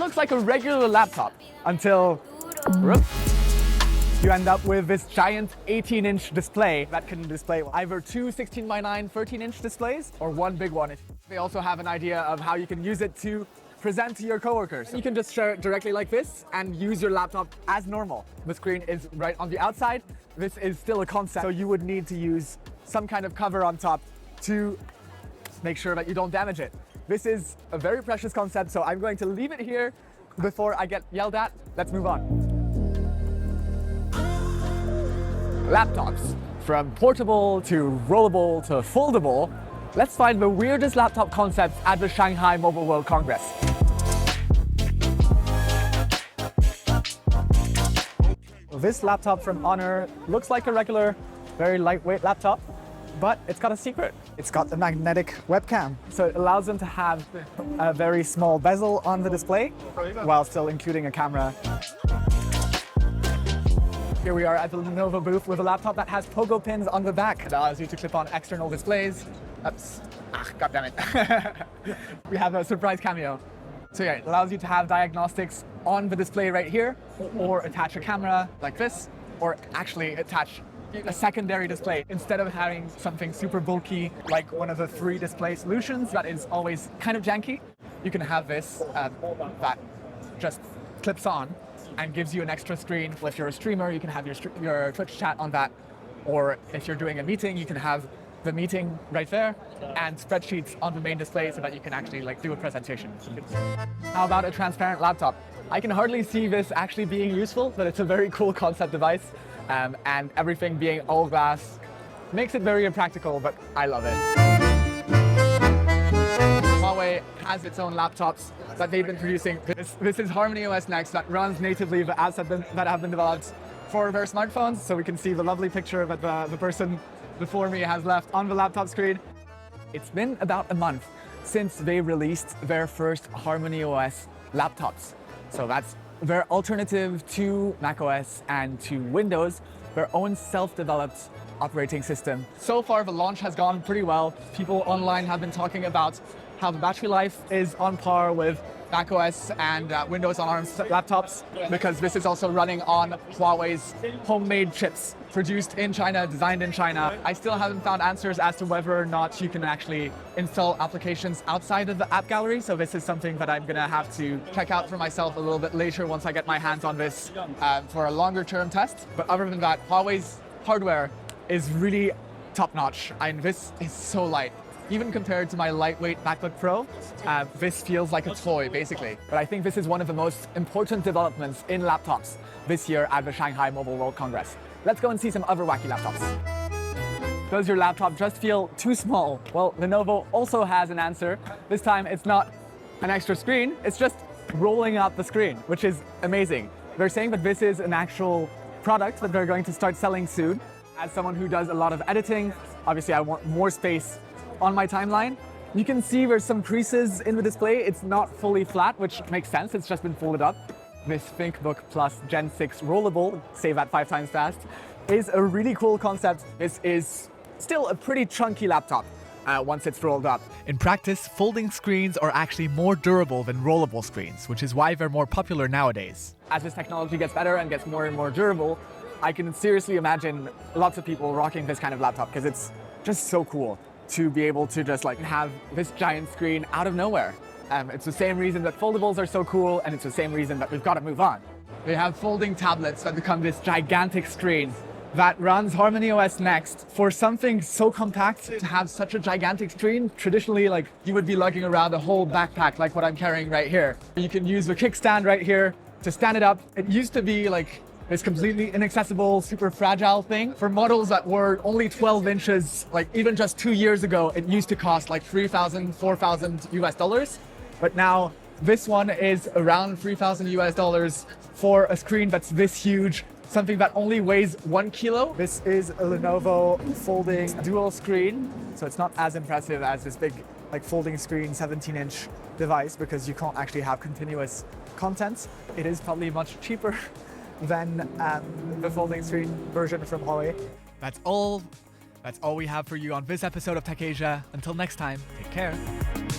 looks like a regular laptop until you end up with this giant 18-inch display that can display either two 16:9 13-inch displays or one big one. They also have an idea of how you can use it to present to your coworkers. You can just share it directly like this and use your laptop as normal. The screen is right on the outside. This is still a concept, so you would need to use some kind of cover on top to make sure that you don't damage it. This is a very precious concept, so I'm going to leave it here before I get yelled at. Let's move on. Laptops, from portable to rollable to foldable, let's find the weirdest laptop concepts at the Shanghai Mobile World Congress. This laptop from Honor looks like a regular, very lightweight laptop, but it's got a secret. It's got a magnetic webcam, so it allows them to have a very small bezel on the display while still including a camera. Here we are at the Lenovo booth with a laptop that has pogo pins on the back. It allows you to clip on external displays. Oops. God damn it. We have a surprise cameo. So yeah, it allows you to have diagnostics on the display right here, or attach a camera like this, or actually attach a secondary display instead of having something super bulky like one of the 3 display solutions that is always kind of janky. You can have this that just clips on and gives you an extra screen. If you're a streamer, you can have your Twitch chat on that, or if you're doing a meeting, you can have the meeting right there and spreadsheets on the main display so that you can actually do a presentation. How about a transparent laptop? I can hardly see this actually being useful, but it's a very cool concept device, and everything being all glass makes it very impractical, but I love it. Huawei has its own laptops that they've been producing. This is Harmony OS Next that runs natively the apps that have been developed for their smartphones, so we can see the lovely picture that the person before me has left on the laptop screen. It's been about a month since they released their first Harmony OS laptops. So that's their alternative to macOS and to Windows, their own self-developed operating system. So far, the launch has gone pretty well. People online have been talking about how the battery life is on par with macOS and Windows on ARM laptops, because this is also running on Huawei's homemade chips, produced in China, designed in China. I still haven't found answers as to whether or not you can actually install applications outside of the app gallery, so this is something that I'm gonna have to check out for myself a little bit later once I get my hands on this for a longer term test. But other than that, Huawei's hardware is really top-notch, and this is so light. Even compared to my lightweight MacBook Pro, this feels like a toy, basically. But I think this is one of the most important developments in laptops this year at the Shanghai Mobile World Congress. Let's go and see some other wacky laptops. Does your laptop just feel too small? Well, Lenovo also has an answer. This time it's not an extra screen, it's just rolling out the screen, which is amazing. They're saying that this is an actual product that they're going to start selling soon. As someone who does a lot of editing, obviously I want more space on my timeline. You can see there's some creases in the display. It's not fully flat, which makes sense. It's just been folded up. This ThinkBook Plus Gen 6 Rollable, say that 5 times fast, is a really cool concept. This is still a pretty chunky laptop once it's rolled up. In practice, folding screens are actually more durable than rollable screens, which is why they're more popular nowadays. As this technology gets better and gets more and more durable, I can seriously imagine lots of people rocking this kind of laptop because it's just so cool to be able to just have this giant screen out of nowhere. It's the same reason that foldables are so cool, and it's the same reason that we've got to move on. We have folding tablets that become this gigantic screen that runs Harmony OS Next. For something so compact to have such a gigantic screen, traditionally you would be lugging around a whole backpack like what I'm carrying right here. You can use the kickstand right here to stand it up. It used to be this completely inaccessible, super fragile thing. For models that were only 12 inches, even just 2 years ago, it used to cost $3,000, $4,000 US. But now this one is around $3,000 US for a screen that's this huge, something that only weighs 1 kilo. This is a Lenovo folding dual screen, so it's not as impressive as this big folding screen 17-inch device, because you can't actually have continuous content. It is probably much cheaper than the folding screen version from Huawei. That's all we have for you on this episode of Tech Asia. Until next time, take care.